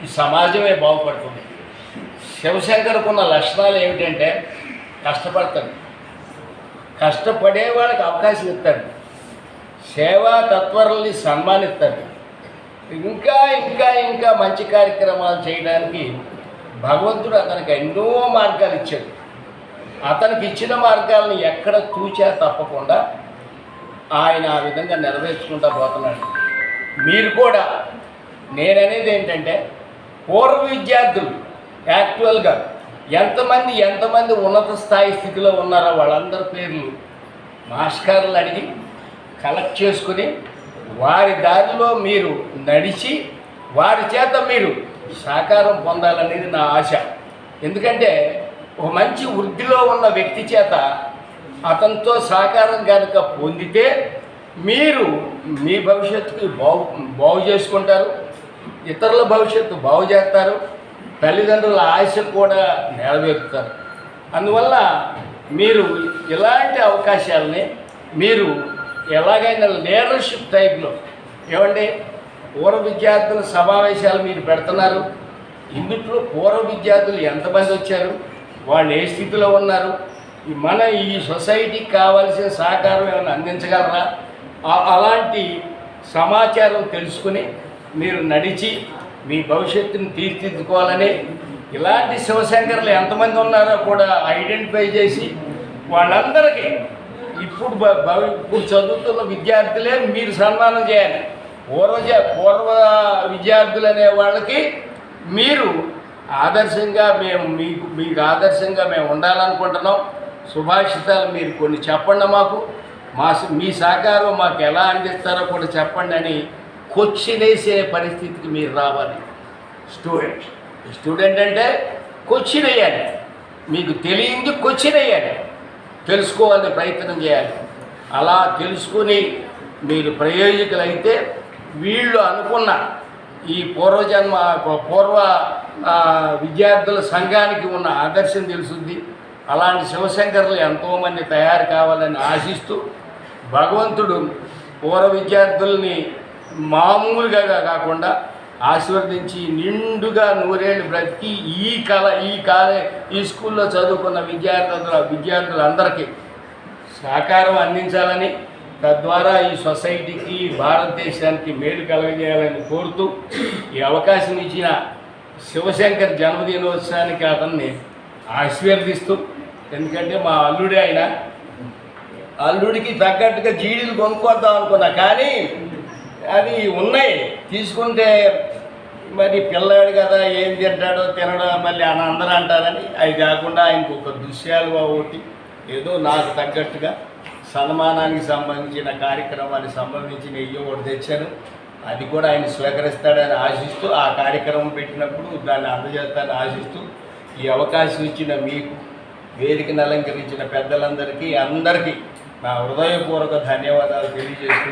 ఈ సమాజమే బాగుపడుతుంది. శివశంకర్కున్న లక్షణాలు ఏమిటంటే కష్టపడతాడు, కష్టపడే వాళ్ళకి అవకాశం ఇస్తాడు, సేవా తత్పరుల్ని సన్మానిస్తాడు, ఇంకా ఇంకా ఇంకా మంచి కార్యక్రమాలు చేయడానికి భగవంతుడు అతనికి ఎన్నో మార్గాలు ఇచ్చాడు. అతనికి ఇచ్చిన మార్గాలను ఎక్కడ తూచా తప్పకుండా ఆయన ఆ విధంగా నెరవేర్చుకుంటూ పోతున్నాడు. మీరు కూడా నేననేది ఏంటంటే పూర్వ విద్యార్థులు యాక్చువల్గా ఎంతమంది ఉన్నత స్థాయి స్థితిలో ఉన్నారో వాళ్ళందరి పేర్లు మాస్టర్లు అడిగి కలెక్ట్ చేసుకుని వారి దారిలో మీరు నడిచి వారి చేత మీరు సహకారం పొందాలనేది నా ఆశ. ఎందుకంటే ఒక మంచి వృద్ధిలో ఉన్న వ్యక్తి చేత అతనితో సహకారం కనుక పొందితే మీరు మీ భవిష్యత్తుకి బాగు చేసుకుంటారు, ఇతరుల భవిష్యత్తు బాగు చేస్తారు, తల్లిదండ్రుల ఆశ కూడా నెరవేరుతారు. అందువల్ల మీరు ఇలాంటి అవకాశాలని మీరు ఎలాగైనా లీడర్షిప్ టైప్లో ఏమండి పూర్వ విద్యార్థుల సమావేశాలు మీరు పెడుతున్నారు. ఇందులో పూర్వ విద్యార్థులు ఎంతమంది వచ్చారు, వాళ్ళు ఏ స్థితిలో ఉన్నారు, ఈ సొసైటీకి కావాల్సిన సహకారం ఏమైనా అందించగలరా, అలాంటి సమాచారం తెలుసుకుని మీరు నడిచి మీ భవిష్యత్తుని తీర్చిదిద్దుకోవాలని ఇలాంటి శివశంకర్లు ఎంతమంది ఉన్నారో కూడా ఐడెంటిఫై చేసి వాళ్ళందరికీ ఇప్పుడు చదువుతున్న విద్యార్థులే మీరు సన్మానం చేయాలి. పూర్వ విద్యార్థులు అనే వాళ్ళకి మీరు ఆదర్శంగా మీకు ఆదర్శంగా మేము ఉండాలనుకుంటున్నాం. సుభాషితాలు మీరు కొన్ని చెప్పండి, మీ సహకారం మాకు ఎలా అందిస్తారో కూడా చెప్పండి అని క్వశ్చన్ వేసే పరిస్థితికి మీరు రావాలి. స్టూడెంట్ అంటే క్వశ్చన్ వేయాలి, మీకు తెలియంది క్వశ్చన్ వేయాలి, తెలుసుకోవాలని ప్రయత్నం చేయాలి. అలా తెలుసుకుని మీరు ప్రయోజకులైతే వీళ్ళు అనుకున్న ఈ పూర్వ విద్యార్థుల సంఘానికి ఉన్న ఆదర్శం తెలుసుద్ది. అలాంటి శివశంకర్లు ఎంతోమంది తయారు కావాలని ఆశిస్తూ భగవంతుడు పూర్వ విద్యార్థుల్ని మామూలుగా కాకుండా ఆశీర్వదించి నిండుగా నూరేళ్ళు బ్రతికి ఈ స్కూల్లో చదువుకున్న విద్యార్థులందరికీ సహకారం అందించాలని, తద్వారా ఈ సొసైటీకి భారతదేశానికి మేలు కలగజేయాలని కోరుతూ ఈ అవకాశం ఇచ్చిన శివశంకర్ జన్మదినోత్సవానికి అతన్ని ఆశీర్వదిస్తూ, ఎందుకంటే మా అల్లుడే ఆయన, అల్లుడికి తగ్గట్టుగా జీడీలు కొనుక్కొద్దాం అనుకున్నా, కానీ అది ఉన్నాయి తీసుకుంటే మరి పిల్లాడు కదా ఏం తింటాడో తినడో మళ్ళీ అందరూ అంటారని అవి కాకుండా ఆయనకు ఒక దృశ్యాలు ఒకటి ఏదో నాకు తగ్గట్టుగా సన్మానానికి సంబంధించిన కార్యక్రమానికి సంబంధించిన ఒకటి తెచ్చాను. అది కూడా ఆయన స్వీకరిస్తాడని ఆశిస్తూ ఆ కార్యక్రమం పెట్టినప్పుడు దాన్ని అందజేస్తానని ఆశిస్తూ ఈ అవకాశం ఇచ్చిన మీకు, వేదికను అలంకరించిన పెద్దలందరికీ అందరికీ నా హృదయపూర్వక ధన్యవాదాలు తెలియజేస్తూ